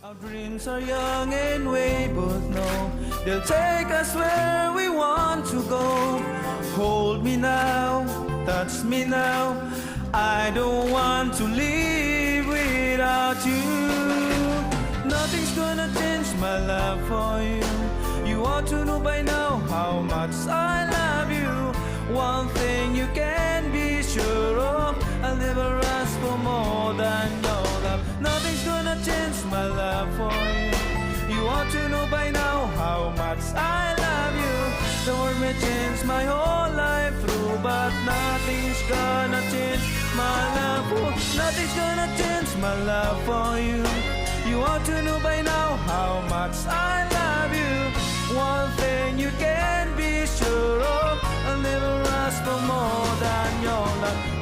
Our dreams are young and we both know they'll take us where we want to go. Hold me now, touch me now. I don't want to live without you. Nothing's gonna change my love for you. You ought to know by now how much I love you. One thing you can be sure of, I'll never ask for more than your love. Nothing's gonna change my love for you. You ought to know by now how much I love you. The world may change my whole life through, but nothing's gonna change my love for. Nothing's gonna change my love for you. You ought to know by now how much I love you. One thing you can be sure of, I'll never ask for more than your love.